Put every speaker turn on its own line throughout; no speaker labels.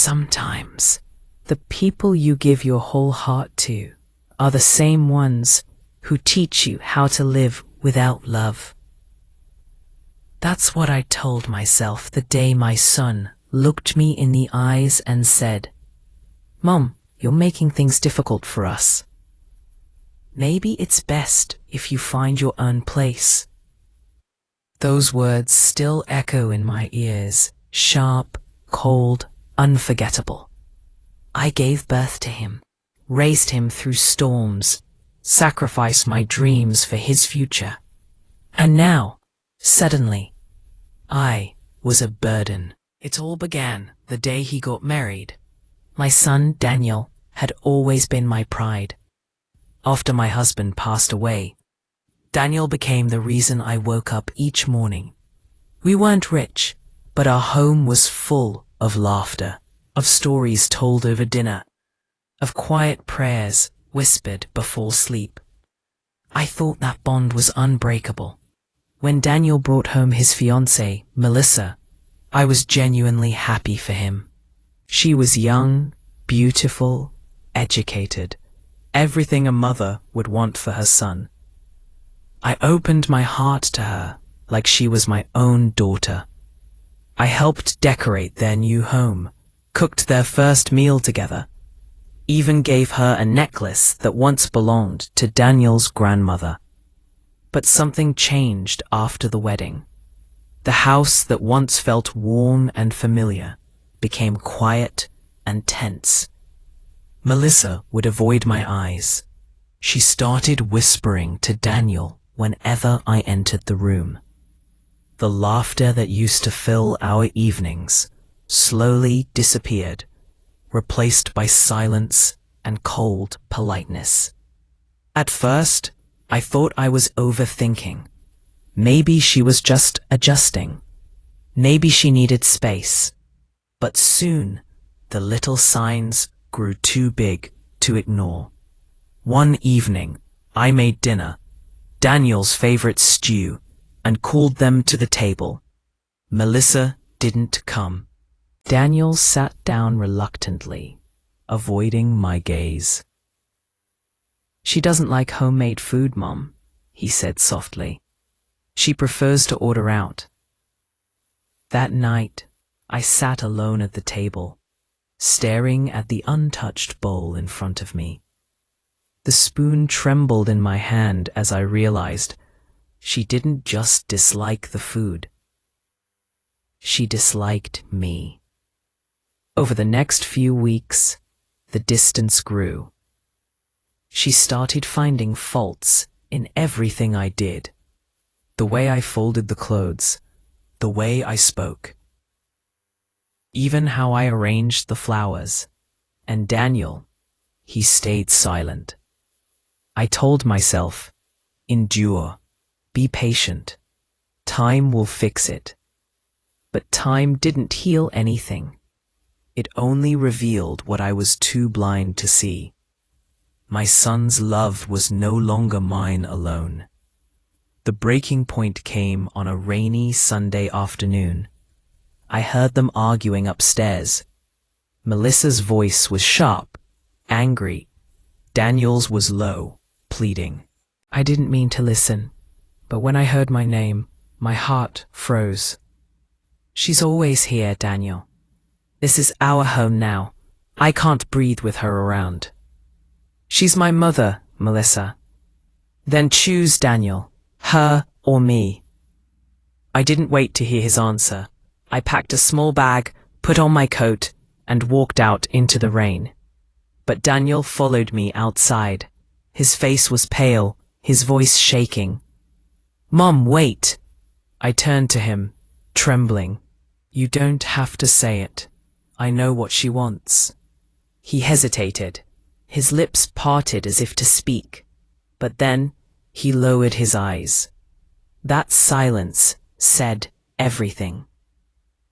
Sometimes, the people you give your whole heart to are the same ones who teach you how to live without love. That's what I told myself the day my son looked me in the eyes and said, "Mom, you're making things difficult for us. Maybe it's best if you find your own place." Those words still echo in my ears, sharp, cold, unforgettable. I gave birth to him, raised him through storms, sacrificed my dreams for his future. And now, suddenly, I was a burden. It all began the day he got married. My son, Daniel, had always been my pride. After my husband passed away, Daniel became the reason I woke up each morning. We weren't rich, but our home was full of laughter, of stories told over dinner, of quiet prayers whispered before sleep. I thought that bond was unbreakable. When Daniel brought home his fiancée, Melissa, I was genuinely happy for him. She was young, beautiful, educated, everything a mother would want for her son. I opened my heart to her like she was my own daughter. I helped decorate their new home, cooked their first meal together, even gave her a necklace that once belonged to Daniel's grandmother. But something changed after the wedding. The house that once felt warm and familiar became quiet and tense. Melissa would avoid my eyes. She started whispering to Daniel whenever I entered the room. The laughter that used to fill our evenings slowly disappeared, replaced by silence and cold politeness. At first, I thought I was overthinking. Maybe she was just adjusting. Maybe she needed space. But soon, the little signs grew too big to ignore. One evening, I made dinner, Daniel's favorite stew, and called them to the table. Melissa didn't come. Daniel sat down reluctantly, avoiding my gaze. "She doesn't like homemade food, Mom," he said softly. "She prefers to order out." That night, I sat alone at the table, staring at the untouched bowl in front of me. The spoon trembled in my hand as I realized she didn't just dislike the food. She disliked me. Over the next few weeks, the distance grew. She started finding faults in everything I did. The way I folded the clothes, the way I spoke, even how I arranged the flowers. And Daniel, he stayed silent. I told myself, endure, be patient. Time will fix it. But time didn't heal anything. It only revealed what I was too blind to see. My son's love was no longer mine alone. The breaking point came on a rainy Sunday afternoon. I heard them arguing upstairs. Melissa's voice was sharp, angry. Daniel's was low, pleading. I didn't mean to listen, but when I heard my name, my heart froze. "She's always here, Daniel. This is our home now. I can't breathe with her around." "She's my mother, Melissa." "Then choose, Daniel, her or me." I didn't wait to hear his answer. I packed a small bag, put on my coat, and walked out into the rain. But Daniel followed me outside. His face was pale, his voice shaking. "Mom, wait!" I turned to him, trembling. "You don't have to say it. I know what she wants." He hesitated. His lips parted as if to speak. But then he lowered his eyes. That silence said everything.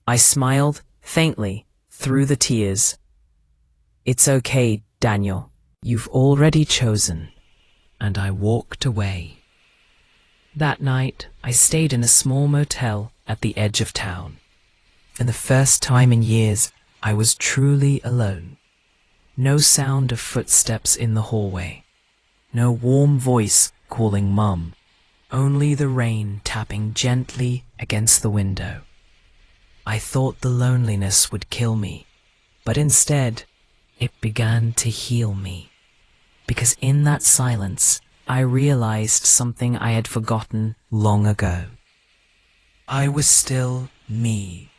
I smiled faintly through the tears. "It's okay, Daniel. You've already chosen." And I walked away. That night, I stayed in a small motel at the edge of town. For the first time in years, I was truly alone. No sound of footsteps in the hallway. No warm voice calling Mum. Only the rain tapping gently against the window. I thought the loneliness would kill me, but instead, it began to heal me. Because in that silence, I realized something I had forgotten long ago. I was still me.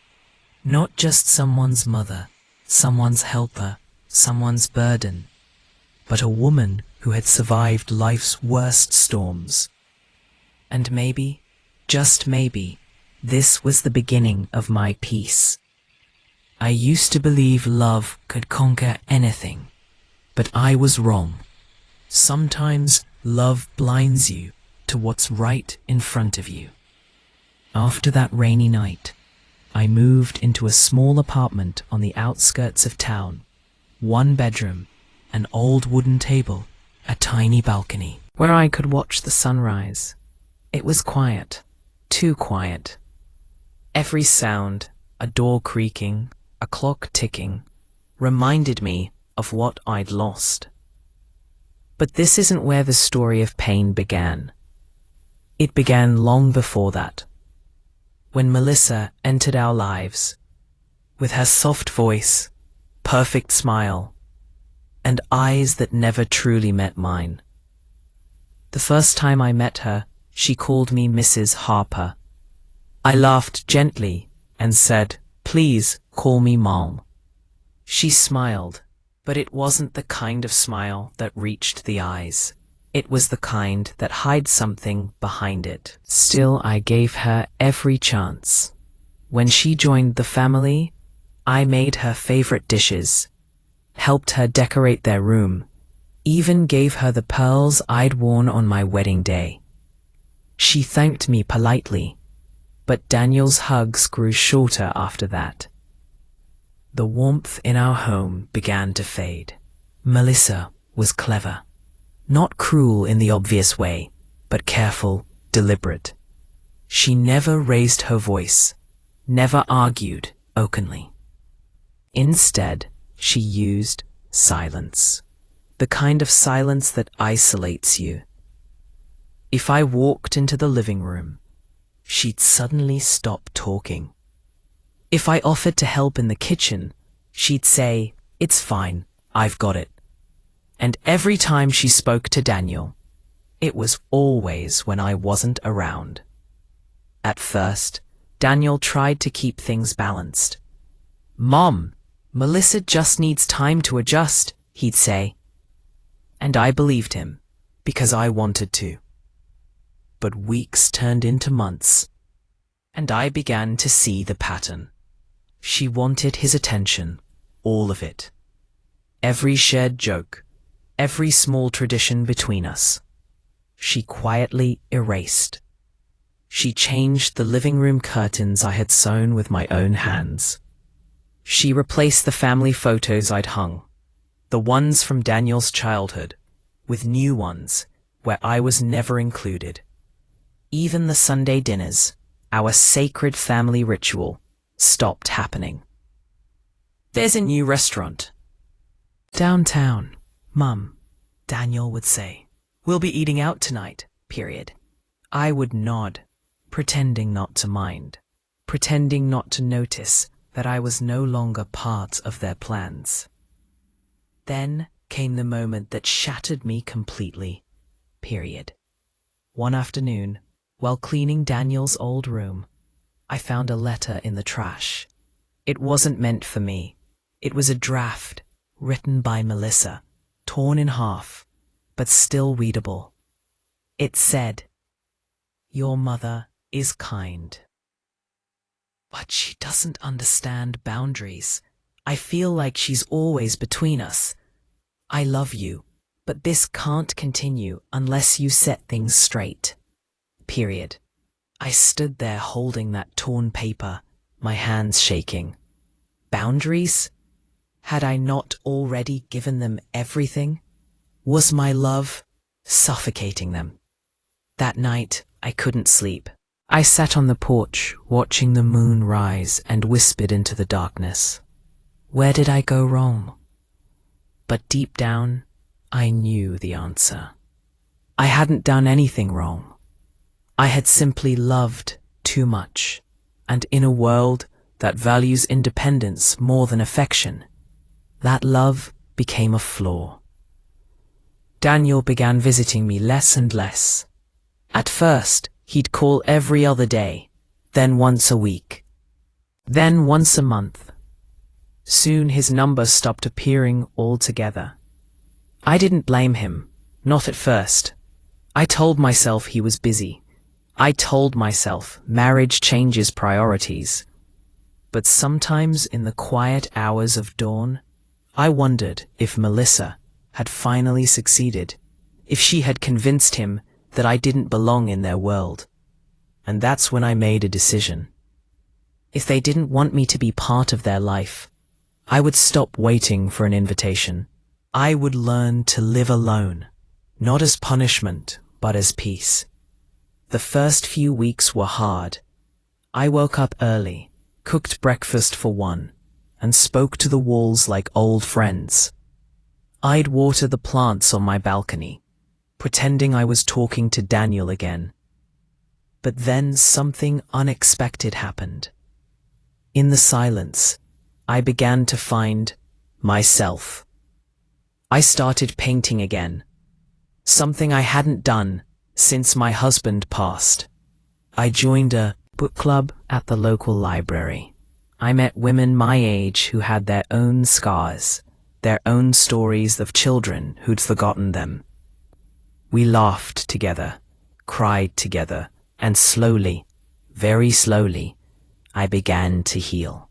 Not just someone's mother, someone's helper, someone's burden, but a woman who had survived life's worst storms. And maybe, just maybe, this was the beginning of my peace. I used to believe love could conquer anything, but I was wrong. Sometimes love blinds you to what's right in front of you. After that rainy night, I moved into a small apartment on the outskirts of town. 1 bedroom, an old wooden table, a tiny balcony, where I could watch the sunrise. It was quiet, too quiet. Every sound, a door creaking, a clock ticking, reminded me of what I'd lost. But this isn't where the story of pain began. It began long before that. When Melissa entered our lives, with her soft voice, perfect smile, and eyes that never truly met mine. The first time I met her, she called me Mrs. Harper. I laughed gently and said, "Please call me Mom." She smiled, but it wasn't the kind of smile that reached the eyes. It was the kind that hides something behind it. Still, I gave her every chance. When she joined the family, I made her favorite dishes, helped her decorate their room, even gave her the pearls I'd worn on my wedding day. She thanked me politely, but Daniel's hugs grew shorter after that. The warmth in our home began to fade. Melissa was clever. Not cruel in the obvious way, but careful, deliberate. She never raised her voice, never argued openly. Instead, she used silence, the kind of silence that isolates you. If I walked into the living room, she'd suddenly stop talking. If I offered to help in the kitchen, she'd say, "It's fine, I've got it." And every time she spoke to Daniel, it was always when I wasn't around. At first, Daniel tried to keep things balanced. "Mom, Melissa just needs time to adjust," he'd say. And I believed him, because I wanted to. But weeks turned into months, and I began to see the pattern. She wanted his attention, all of it. Every shared joke, every small tradition between us, she quietly erased. She changed the living room curtains I had sewn with my own hands. She replaced the family photos I'd hung, the ones from Daniel's childhood, with new ones where I was never included. Even the Sunday dinners, our sacred family ritual, stopped happening. "There's a new restaurant downtown, Mum," Daniel would say. "We'll be eating out tonight, period." I would nod, pretending not to mind, pretending not to notice that I was no longer part of their plans. Then came the moment that shattered me completely, period. One afternoon, while cleaning Daniel's old room, I found a letter in the trash. It wasn't meant for me. It was a draft, written by Melissa, torn in half, but still readable. It said, "Your mother is kind, but she doesn't understand boundaries. I feel like she's always between us. I love you, but this can't continue unless you set things straight. Period." I stood there holding that torn paper, my hands shaking. Boundaries? Had I not already given them everything? Was my love suffocating them? That night, I couldn't sleep. I sat on the porch, watching the moon rise, and whispered into the darkness. Where did I go wrong? But deep down, I knew the answer. I hadn't done anything wrong. I had simply loved too much, and in a world that values independence more than affection, that love became a flaw. Daniel began visiting me less and less. At first, he'd call every other day, then once a week, then once a month. Soon his number stopped appearing altogether. I didn't blame him, not at first. I told myself he was busy. I told myself marriage changes priorities. But sometimes in the quiet hours of dawn, I wondered if Melissa had finally succeeded, if she had convinced him that I didn't belong in their world. And that's when I made a decision. If they didn't want me to be part of their life, I would stop waiting for an invitation. I would learn to live alone, not as punishment, but as peace. The first few weeks were hard. I woke up early, cooked breakfast for one, and spoke to the walls like old friends. I'd water the plants on my balcony, pretending I was talking to Daniel again. But then something unexpected happened. In the silence, I began to find myself. I started painting again, something I hadn't done since my husband passed. I joined a book club at the local library. I met women my age who had their own scars, their own stories of children who'd forgotten them. We laughed together, cried together, and slowly, very slowly, I began to heal.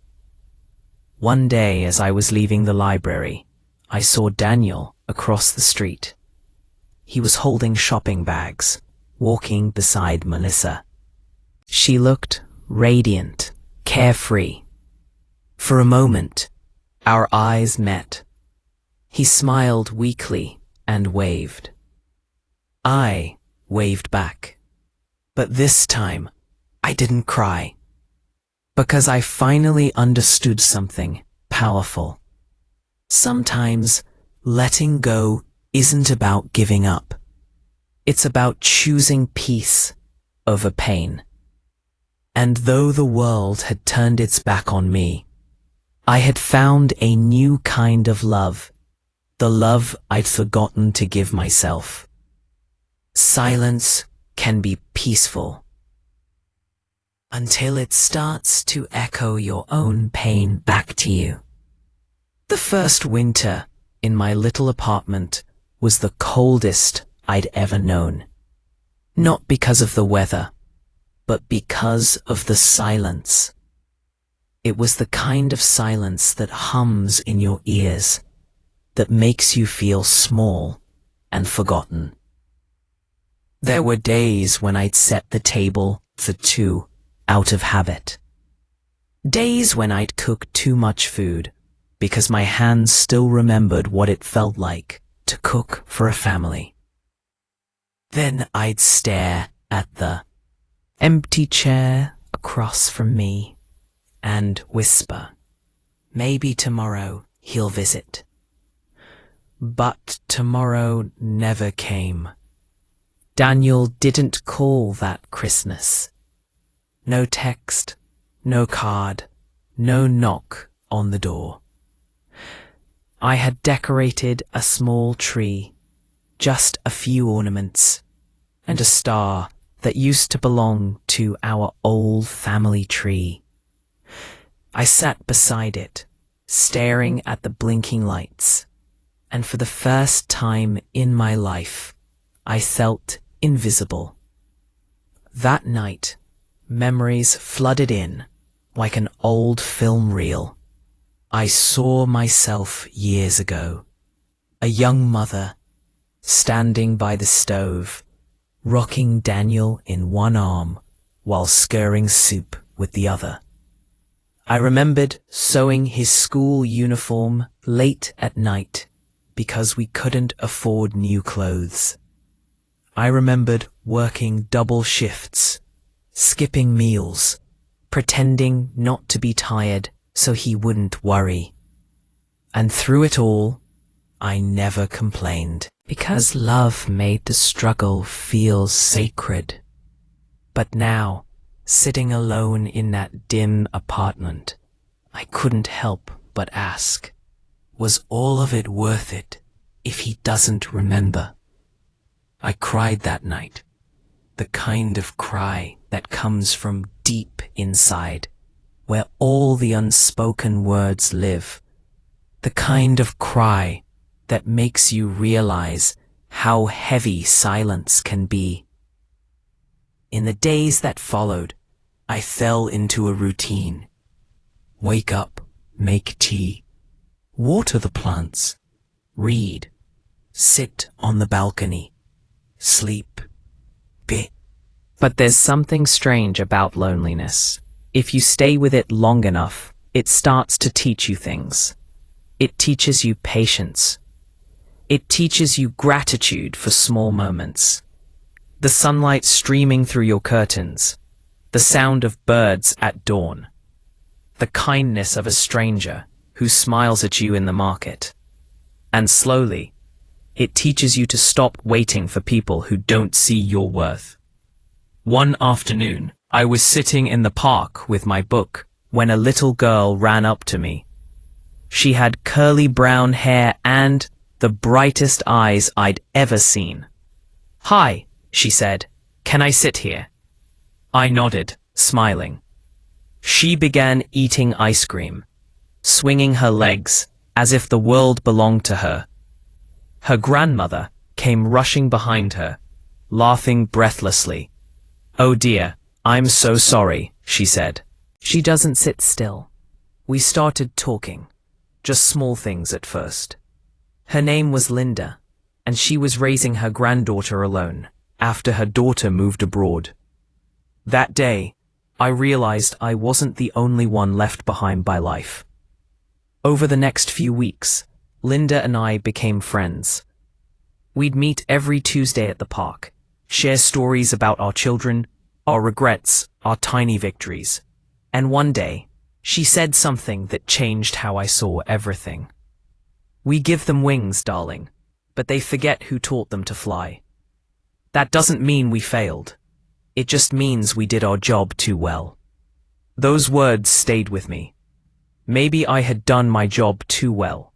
One day as I was leaving the library, I saw Daniel across the street. He was holding shopping bags, walking beside Melissa. She looked radiant, carefree. For a moment, our eyes met. He smiled weakly and waved. I waved back. But this time, I didn't cry. Because I finally understood something powerful. Sometimes, letting go isn't about giving up. It's about choosing peace over pain. And though the world had turned its back on me, I had found a new kind of love, the love I'd forgotten to give myself. Silence can be peaceful until it starts to echo your own pain back to you. The first winter in my little apartment was the coldest I'd ever known. Not because of the weather, but because of the silence. It was the kind of silence that hums in your ears, that makes you feel small and forgotten. There were days when I'd set the table for two out of habit. Days when I'd cook too much food because my hands still remembered what it felt like to cook for a family. Then I'd stare at the empty chair across from me and whisper, maybe tomorrow he'll visit. But tomorrow never came. Daniel didn't call that Christmas. No text, no card, no knock on the door. I had decorated a small tree, just a few ornaments, and a star that used to belong to our old family tree. I sat beside it, staring at the blinking lights, and for the first time in my life, I felt invisible. That night, memories flooded in like an old film reel. I saw myself years ago, a young mother, standing by the stove, rocking Daniel in one arm while scurrying soup with the other. I remembered sewing his school uniform late at night because we couldn't afford new clothes. I remembered working double shifts, skipping meals, pretending not to be tired so he wouldn't worry. And through it all, I never complained, because love made the struggle feel sacred. But now, sitting alone in that dim apartment, I couldn't help but ask, was all of it worth it if he doesn't remember? I cried that night, the kind of cry that comes from deep inside, where all the unspoken words live, the kind of cry that makes you realize how heavy silence can be. In the days that followed, I fell into a routine. Wake up, make tea, water the plants, read, sit on the balcony, sleep, bit. But there's something strange about loneliness. If you stay with it long enough, it starts to teach you things. It teaches you patience. It teaches you gratitude for small moments. The sunlight streaming through your curtains, the sound of birds at dawn, the kindness of a stranger who smiles at you in the market. And slowly, it teaches you to stop waiting for people who don't see your worth. One afternoon, I was sitting in the park with my book when a little girl ran up to me. She had curly brown hair and the brightest eyes I'd ever seen. "Hi," she said. "Can I sit here?" I nodded, smiling. She began eating ice cream, swinging her legs as if the world belonged to her. Her grandmother came rushing behind her, laughing breathlessly. "Oh dear, I'm so sorry," she said. She doesn't sit still. We started talking, just small things at first. Her name was Linda, and she was raising her granddaughter alone after her daughter moved abroad. That day, I realized I wasn't the only one left behind by life. Over the next few weeks, Linda and I became friends. We'd meet every Tuesday at the park, share stories about our children, our regrets, our tiny victories. And one day, she said something that changed how I saw everything. "We give them wings, darling, but they forget who taught them to fly. That doesn't mean we failed. It just means we did our job too well." Those words stayed with me. Maybe I had done my job too well.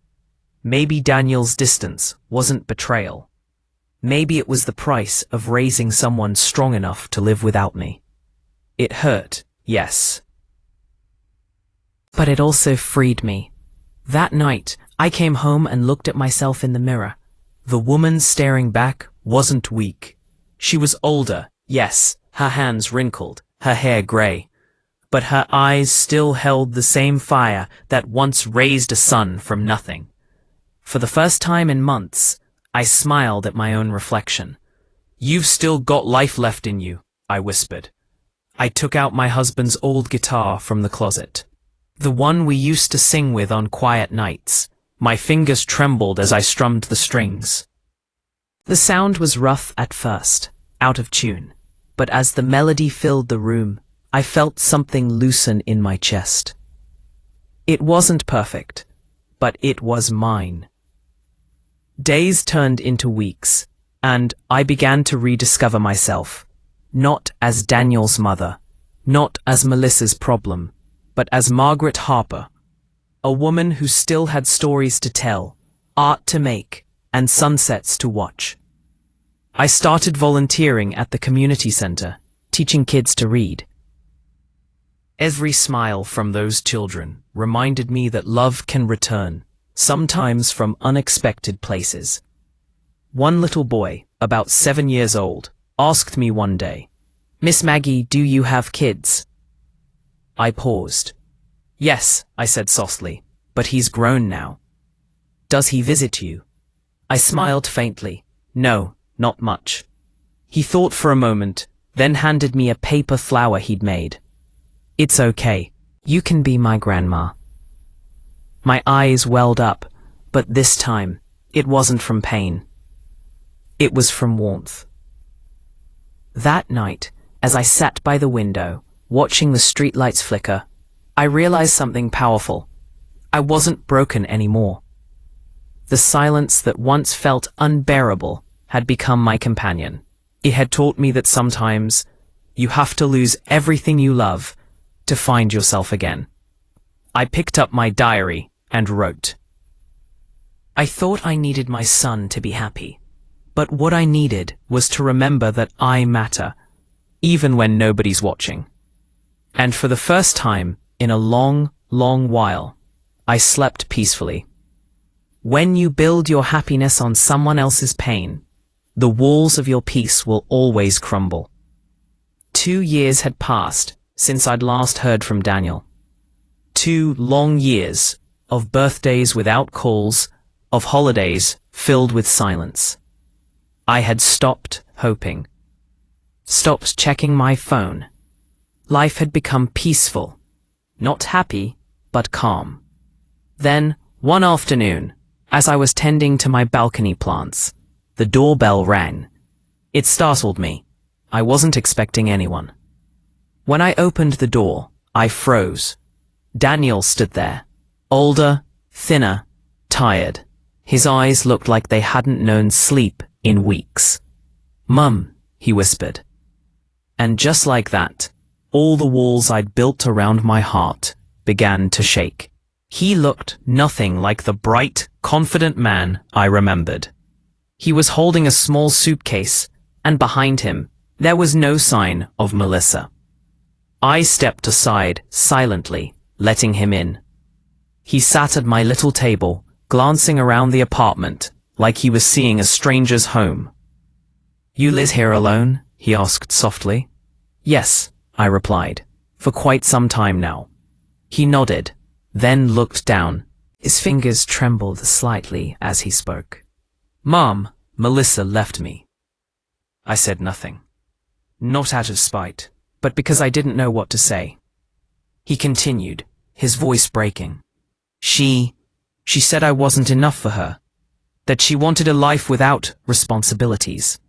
Maybe Daniel's distance wasn't betrayal. Maybe it was the price of raising someone strong enough to live without me. It hurt, yes. But it also freed me. That night, I came home and looked at myself in the mirror. The woman staring back wasn't weak. She was older, yes, her hands wrinkled, her hair gray. But her eyes still held the same fire that once raised a sun from nothing. For the first time in months, I smiled at my own reflection. "You've still got life left in you," I whispered. I took out my husband's old guitar from the closet. The one we used to sing with on quiet nights. My fingers trembled as I strummed the strings. The sound was rough at first, out of tune, but as the melody filled the room, I felt something loosen in my chest. It wasn't perfect, but it was mine. Days turned into weeks, and I began to rediscover myself, not as Daniel's mother, not as Melissa's problem, but as Margaret Harper, a woman who still had stories to tell, art to make, and sunsets to watch. I started volunteering at the community center, teaching kids to read. Every smile from those children reminded me that love can return, sometimes from unexpected places. One little boy, about 7 years old, asked me one day, "Miss Maggie, do you have kids?" I paused. "Yes," I said softly, "but he's grown now." "Does he visit you?" I smiled faintly. "No, not much." He thought for a moment, then handed me a paper flower he'd made. "It's okay. You can be my grandma." My eyes welled up, but this time, it wasn't from pain. It was from warmth. That night, as I sat by the window, watching the streetlights flicker, I realized something powerful. I wasn't broken anymore. The silence that once felt unbearable had become my companion. It had taught me that sometimes you have to lose everything you love to find yourself again. I picked up my diary and wrote. I thought I needed my son to be happy, but what I needed was to remember that I matter, even when nobody's watching. And for the first time in a long, long while, I slept peacefully. When you build your happiness on someone else's pain, the walls of your peace will always crumble. 2 years had passed since I'd last heard from Daniel. 2 long years of birthdays without calls, of holidays filled with silence. I had stopped hoping, stopped checking my phone. Life had become peaceful, not happy, but calm. Then, one afternoon, as I was tending to my balcony plants, the doorbell rang. It startled me. I wasn't expecting anyone. When I opened the door, I froze. Daniel stood there, older, thinner, tired. His eyes looked like they hadn't known sleep in weeks. "Mum," he whispered. And just like that, all the walls I'd built around my heart began to shake. He looked nothing like the bright, confident man I remembered. He was holding a small suitcase, and behind him, there was no sign of Melissa. I stepped aside silently, letting him in. He sat at my little table, glancing around the apartment like he was seeing a stranger's home. "You live here alone?" he asked softly. "Yes," I replied, "for quite some time now." He nodded, then looked down. His fingers trembled slightly as he spoke. "Mom, Melissa left me." I said nothing. Not out of spite, but because I didn't know what to say. He continued, his voice breaking. She said I wasn't enough for her, that she wanted a life without responsibilities.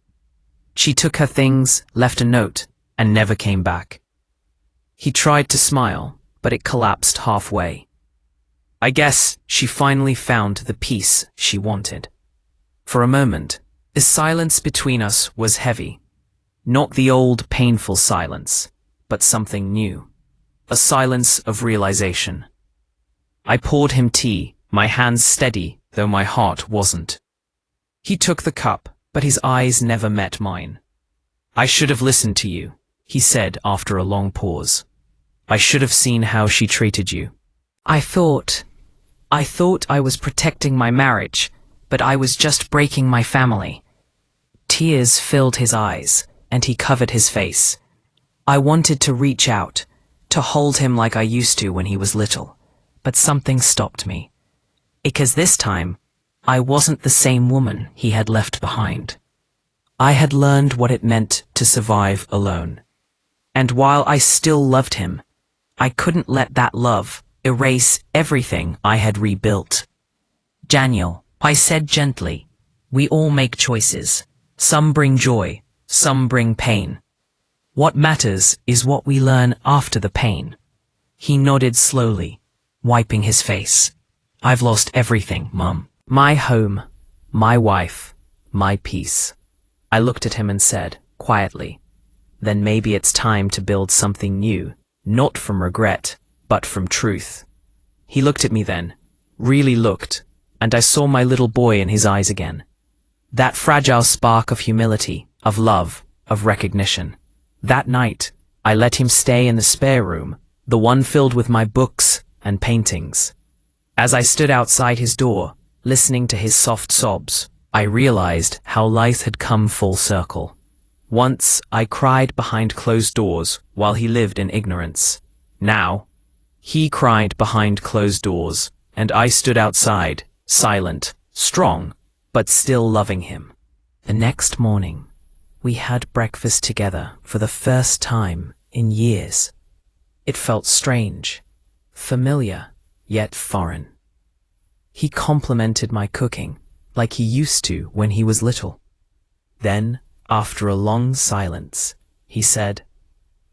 She took her things, left a note, and never came back. He tried to smile, but it collapsed halfway. I guess she finally found the peace she wanted. For a moment, the silence between us was heavy. Not the old painful silence, but something new. A silence of realization. I poured him tea, my hands steady, though my heart wasn't. He took the cup, but his eyes never met mine. "I should have listened to you," he said after a long pause. "I should have seen how she treated you. I thought I was protecting my marriage, but I was just breaking my family." Tears filled his eyes, and he covered his face. I wanted to reach out, to hold him like I used to when he was little, but something stopped me. Because this time, I wasn't the same woman he had left behind. I had learned what it meant to survive alone. And while I still loved him, I couldn't let that love erase everything I had rebuilt. "Daniel," I said gently, "we all make choices. Some bring joy, some bring pain. What matters is what we learn after the pain." He nodded slowly, wiping his face. "I've lost everything, Mum. My home, my wife, my peace." I looked at him and said, quietly, "Then maybe it's time to build something new, not from regret, but from truth." He looked at me then, really looked, and I saw my little boy in his eyes again. That fragile spark of humility, of love, of recognition. That night, I let him stay in the spare room, the one filled with my books and paintings. As I stood outside his door, listening to his soft sobs, I realized how life had come full circle. Once, I cried behind closed doors while he lived in ignorance. Now, he cried behind closed doors, and I stood outside, silent, strong, but still loving him. The next morning, we had breakfast together for the first time in years. It felt strange, familiar, yet foreign. He complimented my cooking, like he used to when he was little. Then, after a long silence, he said,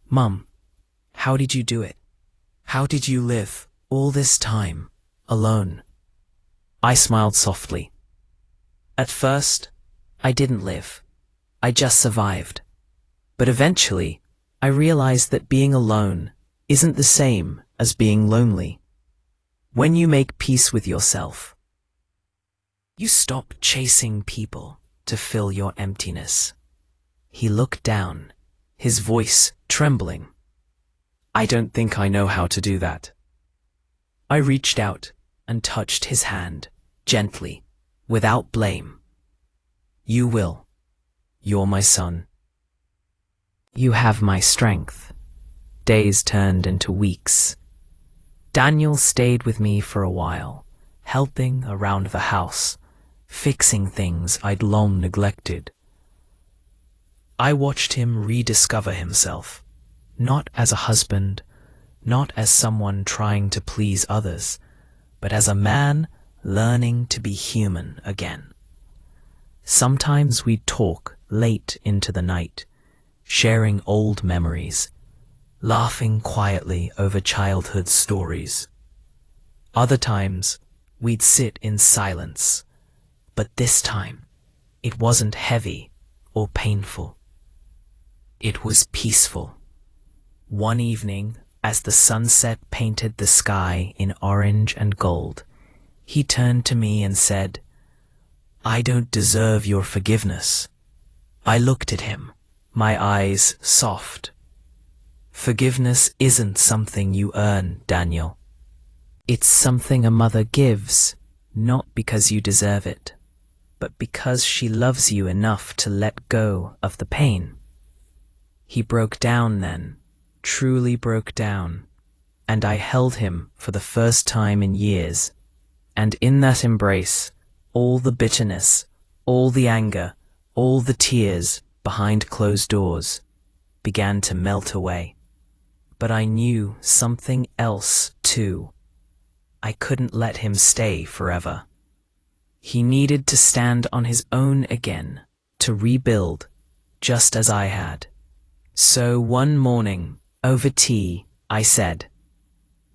"Mum, how did you do it? How did you live all this time, alone?" I smiled softly, At first, I didn't live. I just survived. But eventually, I realized that being alone isn't the same as being lonely. When you make peace with yourself, you stop chasing people to fill your emptiness. He looked down, his voice trembling. I don't think I know how to do that. I reached out and touched his hand, gently, without blame. You will. You're my son. You have my strength. Days turned into weeks. Daniel stayed with me for a while, helping around the house, fixing things I'd long neglected. I watched him rediscover himself, not as a husband, not as someone trying to please others, but as a man learning to be human again. Sometimes we'd talk late into the night, sharing old memories, laughing quietly over childhood stories. Other times, we'd sit in silence, but this time, it wasn't heavy or painful. It was peaceful. One evening, as the sunset painted the sky in orange and gold, he turned to me and said, "I don't deserve your forgiveness." I looked at him, my eyes soft. Forgiveness isn't something you earn, Daniel. It's something a mother gives, not because you deserve it, but because she loves you enough to let go of the pain. He broke down then, truly broke down, and I held him for the first time in years, and in that embrace, all the bitterness, all the anger, all the tears behind closed doors began to melt away. But I knew something else too. I couldn't let him stay forever. He needed to stand on his own again, to rebuild, just as I had. So one morning, over tea, I said,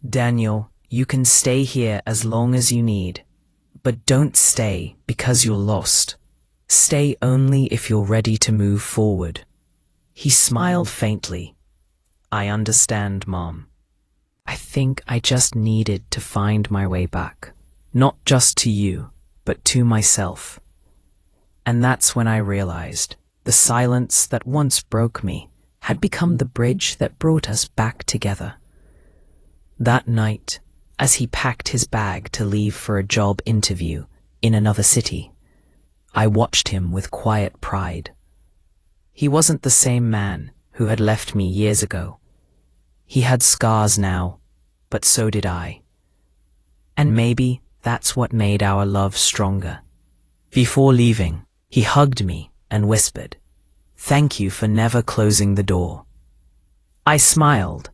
"Daniel, you can stay here as long as you need, but don't stay because you're lost. Stay only if you're ready to move forward." He smiled faintly. "I understand, Mom. I think I just needed to find my way back, not just to you, but to myself." And that's when I realized the silence that once broke me had become the bridge that brought us back together. That night, as he packed his bag to leave for a job interview in another city, I watched him with quiet pride. He wasn't the same man who had left me years ago. He had scars now, but so did I. And maybe that's what made our love stronger. Before leaving, he hugged me and whispered, "Thank you for never closing the door." I smiled.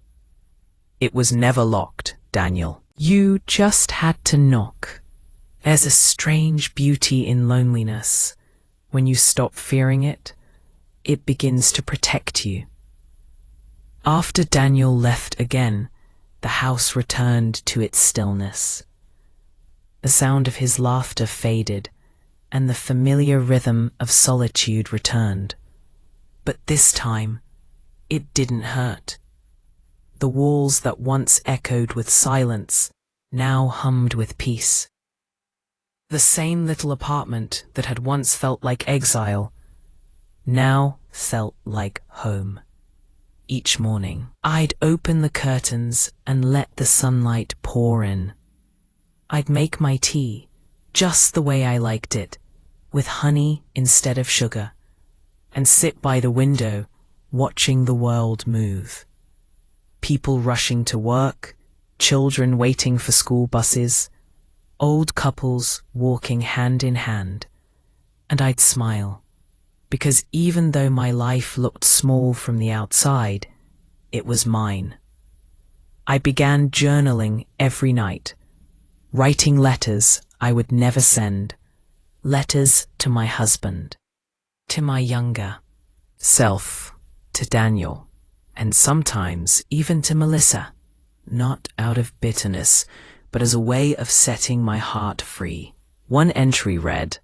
"It was never locked, Daniel. You just had to knock." There's a strange beauty in loneliness. When you stop fearing it, it begins to protect you. After Daniel left again, the house returned to its stillness. The sound of his laughter faded, and the familiar rhythm of solitude returned. But this time, it didn't hurt. The walls that once echoed with silence now hummed with peace. The same little apartment that had once felt like exile now felt like home. Each morning, I'd open the curtains and let the sunlight pour in. I'd make my tea just the way I liked it, with honey instead of sugar, and sit by the window watching the world move. People rushing to work, children waiting for school buses, old couples walking hand in hand, and I'd smile, because even though my life looked small from the outside, it was mine. I began journaling every night, writing letters I would never send, letters to my husband, to my younger self, to Daniel, and sometimes even to Melissa, not out of bitterness, but as a way of setting my heart free. One entry read,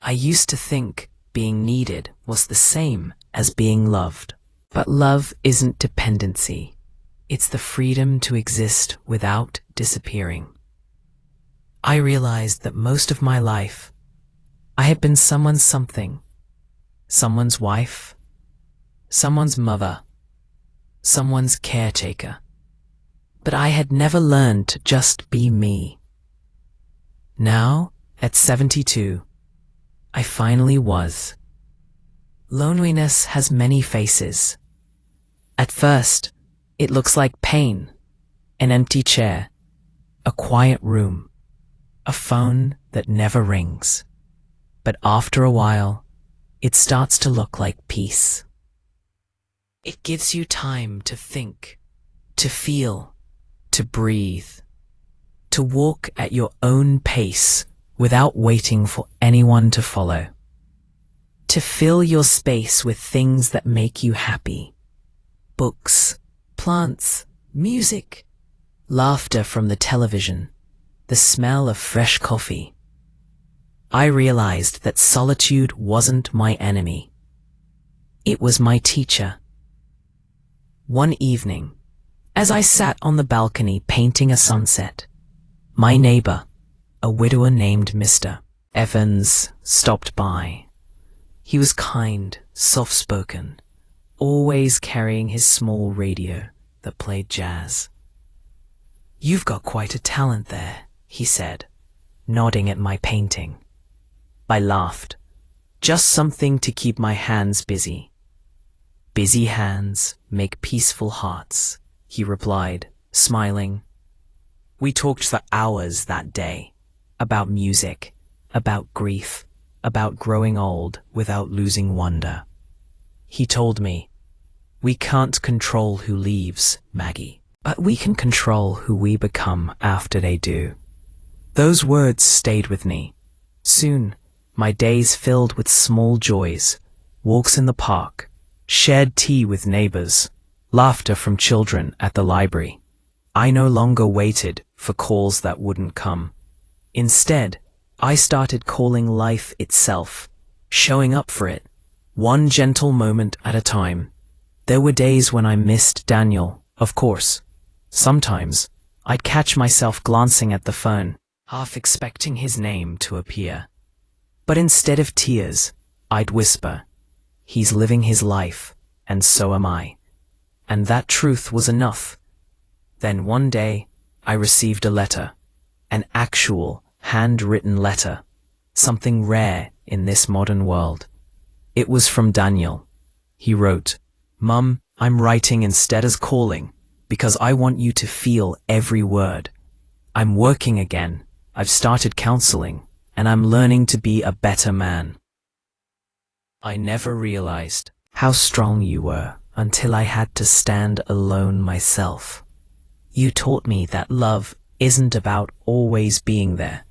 I used to think being needed was the same as being loved. But love isn't dependency. It's the freedom to exist without disappearing. I realized that most of my life, I had been someone's something. Someone's wife, someone's mother, someone's caretaker. But I had never learned to just be me. Now, at 72, I finally was. Loneliness has many faces. At first, it looks like pain, an empty chair, a quiet room, a phone that never rings. But after a while, it starts to look like peace. It gives you time to think, to feel, to breathe, to walk at your own pace without waiting for anyone to follow. To fill your space with things that make you happy. Books, plants, music, laughter from the television, the smell of fresh coffee. I realized that solitude wasn't my enemy. It was my teacher. One evening, as I sat on the balcony painting a sunset, my neighbor, a widower named Mr. Evans, stopped by. He was kind, soft-spoken, always carrying his small radio that played jazz. "You've got quite a talent there," he said, nodding at my painting. I laughed. "Just something to keep my hands busy." "Busy hands make peaceful hearts," he replied, smiling. We talked for hours that day, about music, about grief, about growing old without losing wonder. He told me, "We can't control who leaves, Maggie, but we can control who we become after they do." Those words stayed with me. Soon, my days filled with small joys, walks in the park, shared tea with neighbors, laughter from children at the library. I no longer waited for calls that wouldn't come. Instead, I started calling life itself, showing up for it, one gentle moment at a time. There were days when I missed Daniel, of course. Sometimes, I'd catch myself glancing at the phone, half expecting his name to appear. But instead of tears, I'd whisper, "He's living his life, and so am I." And that truth was enough. Then one day, I received a letter, an actual, handwritten letter, something rare in this modern world. It was from Daniel. He wrote, "Mum, I'm writing instead of calling, because I want you to feel every word. I'm working again, I've started counseling, and I'm learning to be a better man. I never realized how strong you were until I had to stand alone myself. You taught me that love isn't about always being there.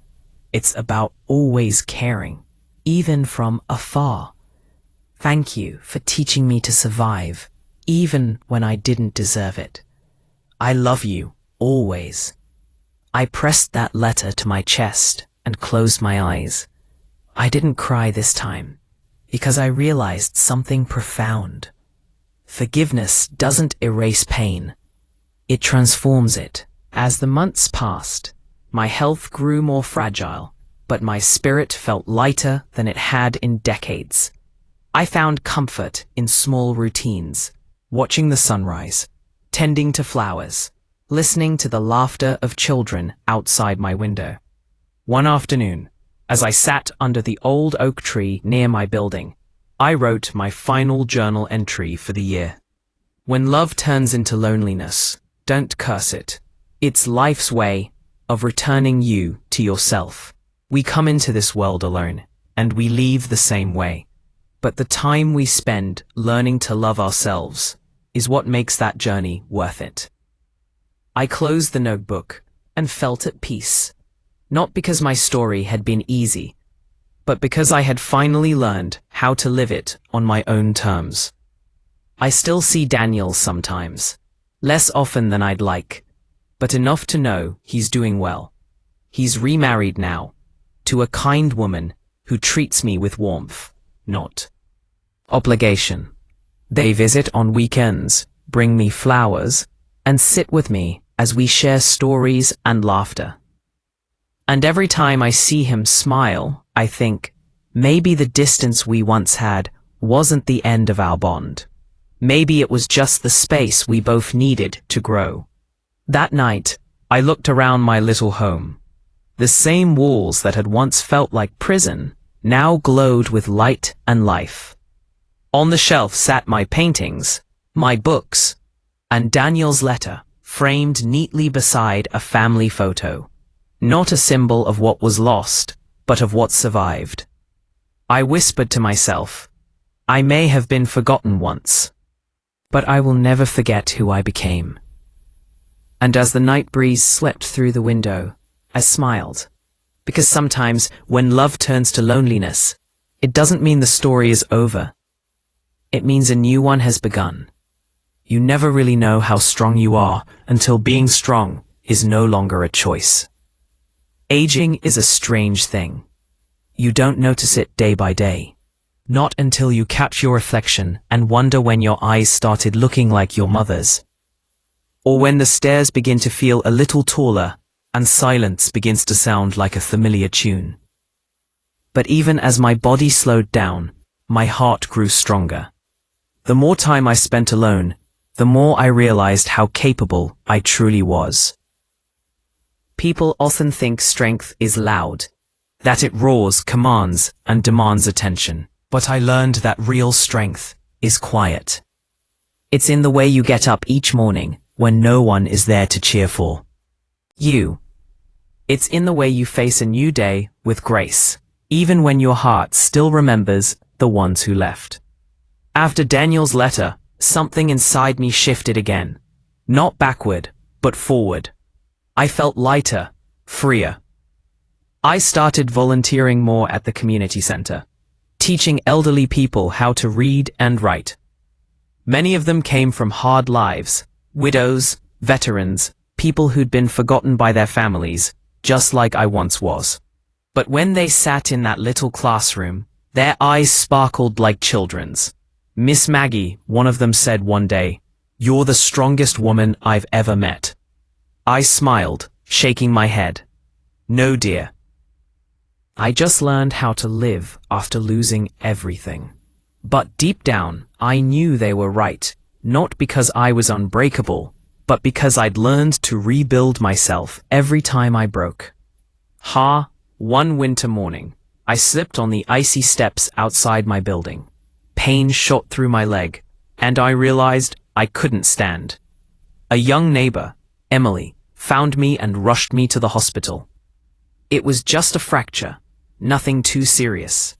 It's about always caring, even from afar. Thank you for teaching me to survive, even when I didn't deserve it. I love you, always." I pressed that letter to my chest and closed my eyes. I didn't cry this time, because I realized something profound. Forgiveness doesn't erase pain. It transforms it. As the months passed, my health grew more fragile, but my spirit felt lighter than it had in decades. I found comfort in small routines, watching the sunrise, tending to flowers, listening to the laughter of children outside my window. One afternoon, as I sat under the old oak tree near my building, I wrote my final journal entry for the year. When love turns into loneliness, don't curse it. It's life's way of returning you to yourself. We come into this world alone, and we leave the same way. But the time we spend learning to love ourselves is what makes that journey worth it. I closed the notebook and felt at peace. Not because my story had been easy, but because I had finally learned how to live it on my own terms. I still see Daniel sometimes, less often than I'd like, but enough to know he's doing well. He's remarried now, to a kind woman who treats me with warmth, not obligation. They visit on weekends, bring me flowers, and sit with me as we share stories and laughter. And every time I see him smile, I think, maybe the distance we once had wasn't the end of our bond. Maybe it was just the space we both needed to grow. That night, I looked around my little home. The same walls that had once felt like prison now glowed with light and life. On the shelf sat my paintings, my books, and Daniel's letter, framed neatly beside a family photo. Not a symbol of what was lost, but of what survived. I whispered to myself, I may have been forgotten once, but I will never forget who I became. And as the night breeze swept through the window, I smiled. Because sometimes, when love turns to loneliness, it doesn't mean the story is over. It means a new one has begun. You never really know how strong you are until being strong is no longer a choice. Aging is a strange thing. You don't notice it day by day. Not until you catch your reflection and wonder when your eyes started looking like your mother's. Or when the stairs begin to feel a little taller and silence begins to sound like a familiar tune. But even as my body slowed down, my heart grew stronger. The more time I spent alone, the more I realized how capable I truly was. People often think strength is loud, that it roars, commands, and demands attention. But I learned that real strength is quiet. It's in the way you get up each morning when no one is there to cheer for you. It's in the way you face a new day with grace, even when your heart still remembers the ones who left. After Daniel's letter, something inside me shifted again. Not backward, but forward. I felt lighter, freer. I started volunteering more at the community center, teaching elderly people how to read and write. Many of them came from hard lives, widows, veterans, people who'd been forgotten by their families, just like I once was. But when they sat in that little classroom, their eyes sparkled like children's. Miss Maggie, one of them said one day, "You're the strongest woman I've ever met." I smiled, shaking my head. No, dear. I just learned how to live after losing everything. But deep down, I knew they were right, not because I was unbreakable, but because I'd learned to rebuild myself every time I broke. One winter morning, I slipped on the icy steps outside my building. Pain shot through my leg, and I realized I couldn't stand. A young neighbor, Emily, found me and rushed me to the hospital. It was just a fracture, nothing too serious.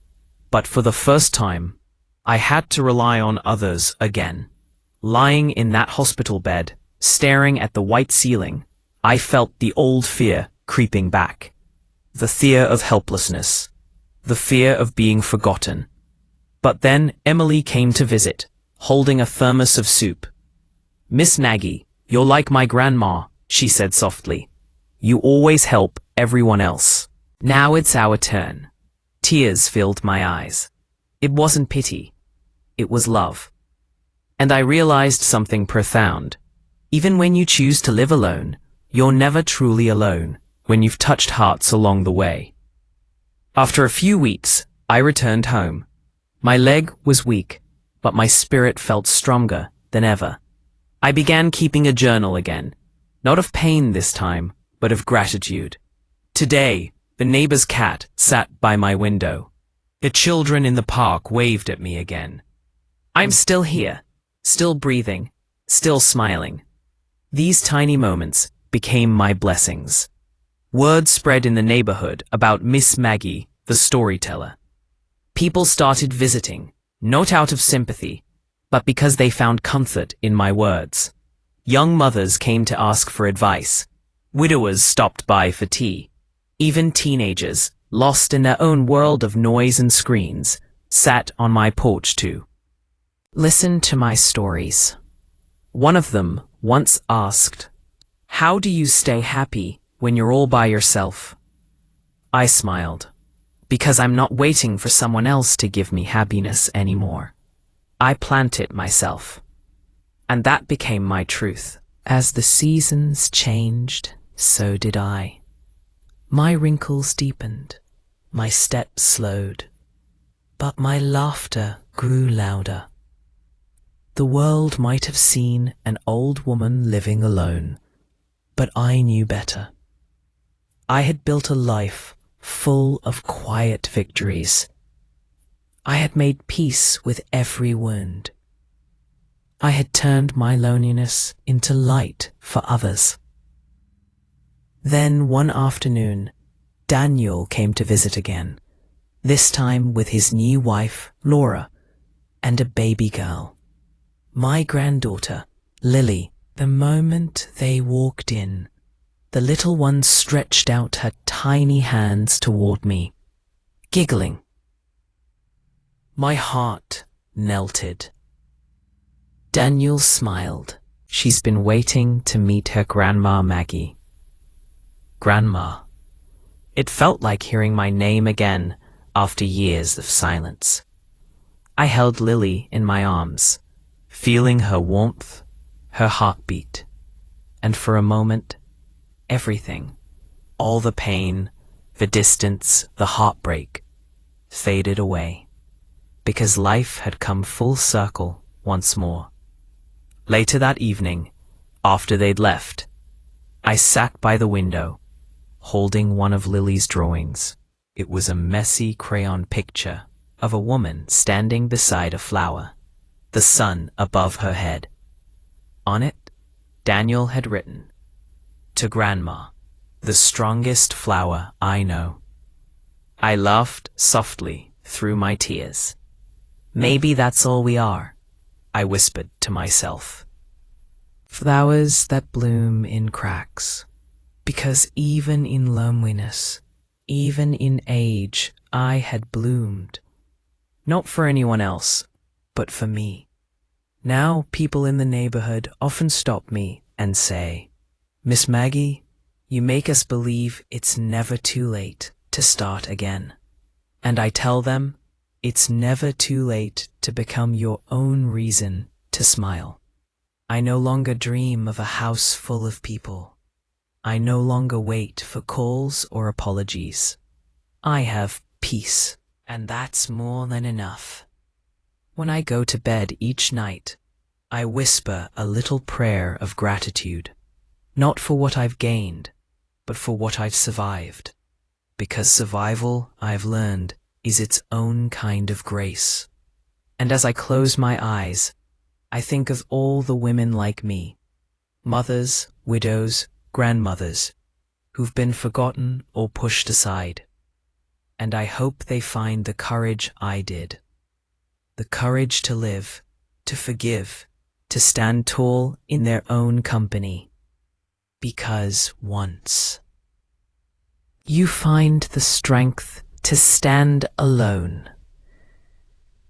But for the first time, I had to rely on others again. Lying in that hospital bed, staring at the white ceiling, I felt the old fear creeping back. The fear of helplessness. The fear of being forgotten. But then Emily came to visit, holding a thermos of soup. "Miss Maggie, you're like my grandma," she said softly. "You always help everyone else. Now it's our turn." Tears filled my eyes. It wasn't pity. It was love. And I realized something profound. Even when you choose to live alone, you're never truly alone when you've touched hearts along the way. After a few weeks, I returned home. My leg was weak, but my spirit felt stronger than ever. I began keeping a journal again, not of pain this time, but of gratitude. Today, the neighbor's cat sat by my window. The children in the park waved at me again. I'm still here, still breathing, still smiling. These tiny moments became my blessings. Word spread in the neighborhood about Miss Maggie, the storyteller. People started visiting, not out of sympathy, but because they found comfort in my words. Young mothers came to ask for advice. Widowers stopped by for tea. Even teenagers, lost in their own world of noise and screens, sat on my porch to listen to my stories. One of them once asked, "How do you stay happy when you're all by yourself?" I smiled. Because I'm not waiting for someone else to give me happiness anymore. I plant it myself. And that became my truth. As the seasons changed, so did I. My wrinkles deepened, my steps slowed, but my laughter grew louder. The world might have seen an old woman living alone, but I knew better. I had built a life full of quiet victories. I had made peace with every wound. I had turned my loneliness into light for others. Then one afternoon, Daniel came to visit again, this time with his new wife, Laura, and a baby girl, my granddaughter, Lily. The moment they walked in, the little one stretched out her tiny hands toward me, giggling. My heart melted. Daniel smiled. She's been waiting to meet her grandma Maggie. Grandma. It felt like hearing my name again after years of silence. I held Lily in my arms, feeling her warmth, her heartbeat, and for a moment, everything, all the pain, the distance, the heartbreak, faded away, because life had come full circle once more. Later that evening, after they'd left, I sat by the window, holding one of Lily's drawings. It was a messy crayon picture of a woman standing beside a flower, the sun above her head. On it, Daniel had written, "To Grandma, the strongest flower I know." I laughed softly through my tears. Maybe that's all we are, I whispered to myself. Flowers that bloom in cracks. Because even in loneliness, even in age, I had bloomed. Not for anyone else, but for me. Now people in the neighborhood often stop me and say, "Miss Maggie, you make us believe it's never too late to start again." And I tell them, it's never too late to become your own reason to smile. I no longer dream of a house full of people. I no longer wait for calls or apologies. I have peace, and that's more than enough. When I go to bed each night, I whisper a little prayer of gratitude, not for what I've gained, but for what I've survived. Because survival, I've learned, is its own kind of grace. And as I close my eyes, I think of all the women like me, mothers, widows, grandmothers, who've been forgotten or pushed aside. And I hope they find the courage I did. The courage to live, to forgive, to stand tall in their own company. Because once you find the strength to stand alone,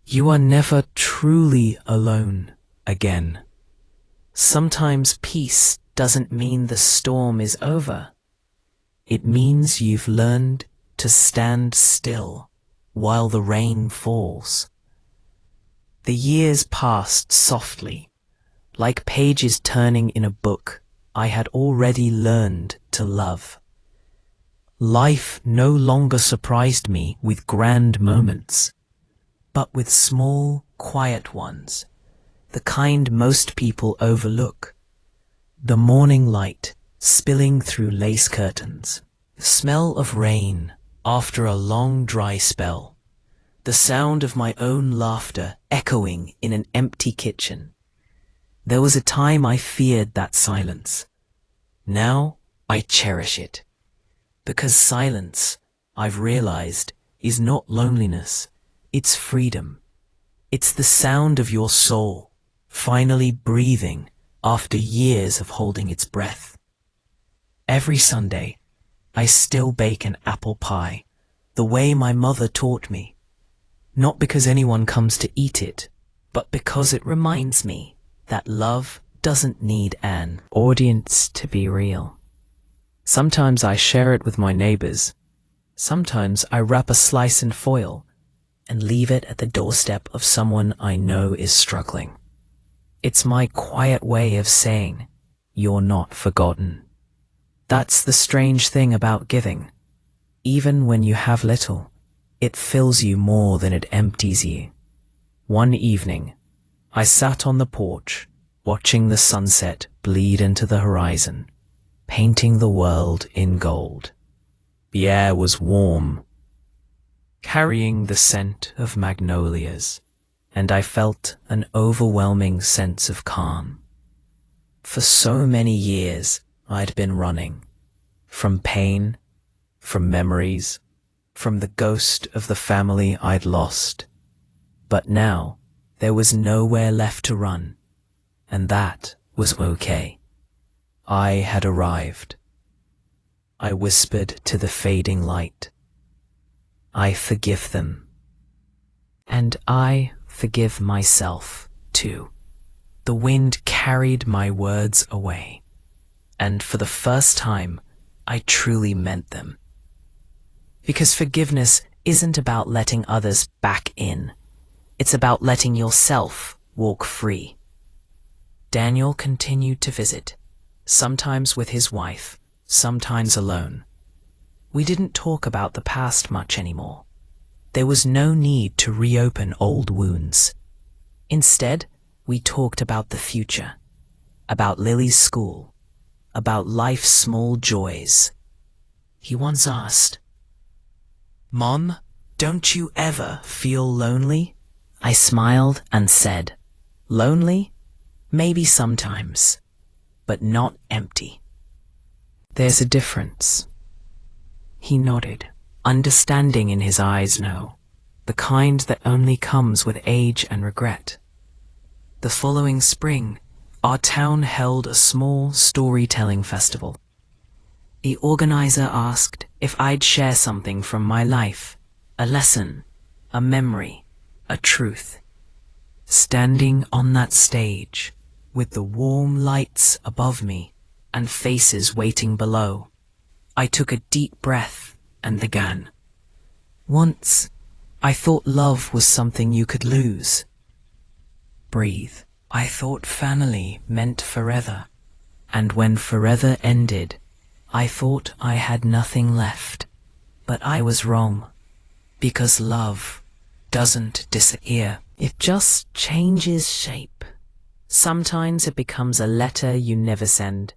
you are never truly alone again. Sometimes peace doesn't mean the storm is over. It means you've learned to stand still while the rain falls. The years passed softly, like pages turning in a book I had already learned to love. Life no longer surprised me with grand moments, but with small, quiet ones, the kind most people overlook. The morning light spilling through lace curtains, the smell of rain after a long dry spell, the sound of my own laughter echoing in an empty kitchen. There was a time I feared that silence. Now I cherish it. Because silence, I've realized, is not loneliness, it's freedom. It's the sound of your soul finally breathing after years of holding its breath. Every Sunday, I still bake an apple pie, the way my mother taught me. Not because anyone comes to eat it, but because it reminds me that love doesn't need an audience to be real. Sometimes I share it with my neighbors, Sometimes I wrap a slice in foil and leave it at the doorstep of someone I know is struggling. It's my quiet way of saying, you're not forgotten. That's the strange thing about giving. Even when you have little, it fills you more than it empties you. One evening, I sat on the porch, watching the sunset bleed into the horizon, painting the world in gold. The air was warm, carrying the scent of magnolias, and I felt an overwhelming sense of calm. For so many years, I'd been running, from pain, from memories, from the ghost of the family I'd lost. But now, there was nowhere left to run, and that was okay. I had arrived. I whispered to the fading light, I forgive them. And I forgive myself, too. The wind carried my words away, and for the first time, I truly meant them. Because forgiveness isn't about letting others back in. It's about letting yourself walk free. Daniel continued to visit, sometimes with his wife, sometimes alone. We didn't talk about the past much anymore. There was no need to reopen old wounds. Instead, we talked about the future, about Lily's school, about life's small joys. He once asked, "Mom, don't you ever feel lonely?" I smiled and said, "Lonely? Maybe sometimes, but not empty." "There's a difference." He nodded, understanding in his eyes now, the kind that only comes with age and regret. The following spring, our town held a small storytelling festival. The organizer asked if I'd share something from my life, a lesson, a memory, a truth. Standing on that stage, with the warm lights above me and faces waiting below, I took a deep breath and began. Once, I thought love was something you could lose. Breathe. I thought family meant forever, and when forever ended, I thought I had nothing left. But I was wrong, because love doesn't disappear. It just changes shape. Sometimes it becomes a letter you never send,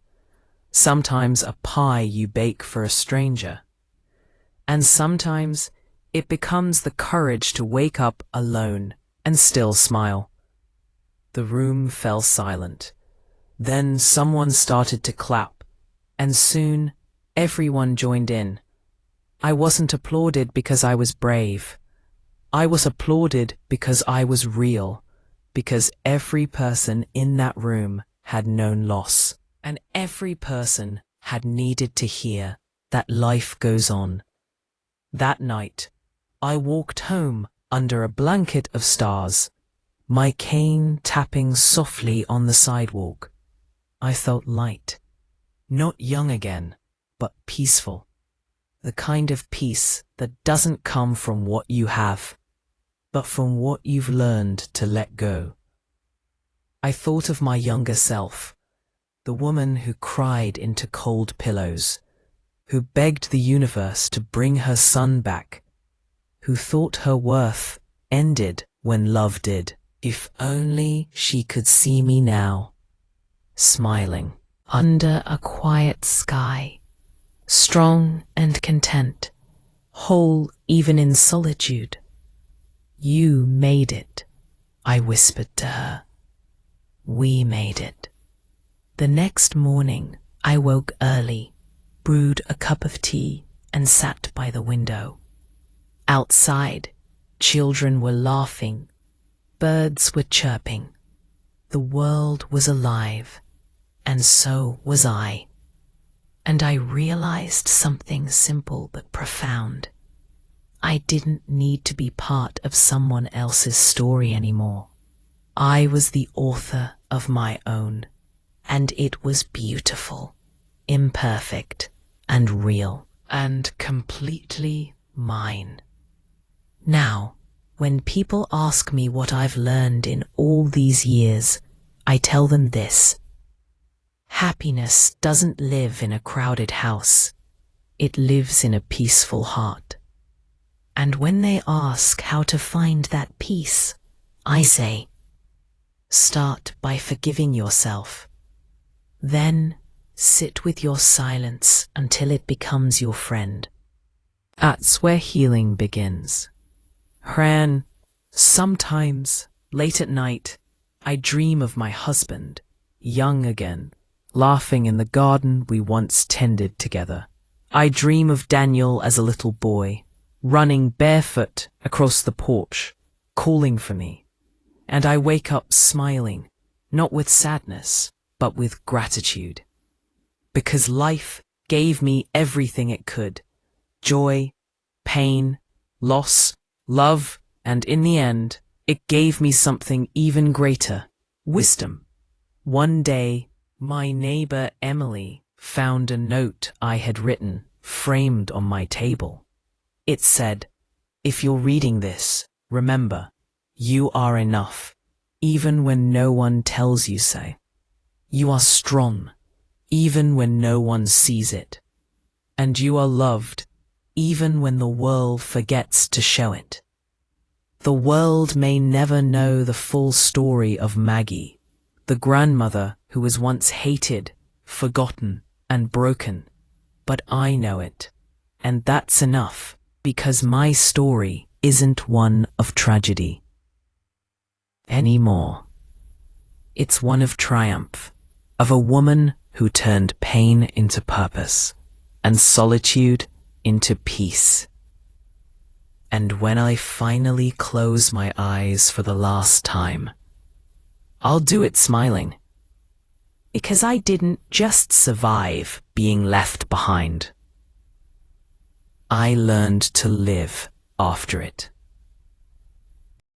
sometimes a pie you bake for a stranger, and sometimes it becomes the courage to wake up alone and still smile. The room fell silent. Then someone started to clap, and soon everyone joined in. I wasn't applauded because I was brave. I was applauded because I was real, because every person in that room had known loss, and every person had needed to hear that life goes on. That night, I walked home under a blanket of stars, my cane tapping softly on the sidewalk. I felt light, not young again, but peaceful. The kind of peace that doesn't come from what you have, but from what you've learned to let go. I thought of my younger self, the woman who cried into cold pillows, who begged the universe to bring her son back, who thought her worth ended when love did. If only she could see me now, smiling under a quiet sky, strong and content, whole even in solitude. You made it, I whispered to her. We made it. The next morning, I woke early, brewed a cup of tea, and sat by the window. Outside, children were laughing. Birds were chirping. The world was alive, and so was I. And I realized something simple but profound. I didn't need to be part of someone else's story anymore. I was the author of my own, and it was beautiful, imperfect, and real. and completely mine. Now, when people ask me what I've learned in all these years, I tell them this. Happiness doesn't live in a crowded house. It lives in a peaceful heart. And when they ask how to find that peace, I say, start by forgiving yourself. Then sit with your silence until it becomes your friend. That's where healing begins. Hran, sometimes, late at night, I dream of my husband, young again, laughing in the garden we once tended together. I dream of Daniel as a little boy, running barefoot across the porch, calling for me. And I wake up smiling, not with sadness, but with gratitude. Because life gave me everything it could. Joy, pain, loss, love, and in the end, it gave me something even greater, wisdom. One day, my neighbor Emily found a note I had written, framed on my table. It said, "If you're reading this, remember, you are enough, even when no one tells you so. You are strong, even when no one sees it. And you are loved, even when the world forgets to show it." The world may never know the full story of Maggie, the grandmother who was once hated, forgotten, and broken. But I know it. And that's enough, because my story isn't one of tragedy anymore. It's one of triumph, of a woman who turned pain into purpose, and solitude into peace. And when I finally close my eyes for the last time, I'll do it smiling. Because I didn't just survive being left behind. I learned to live after it.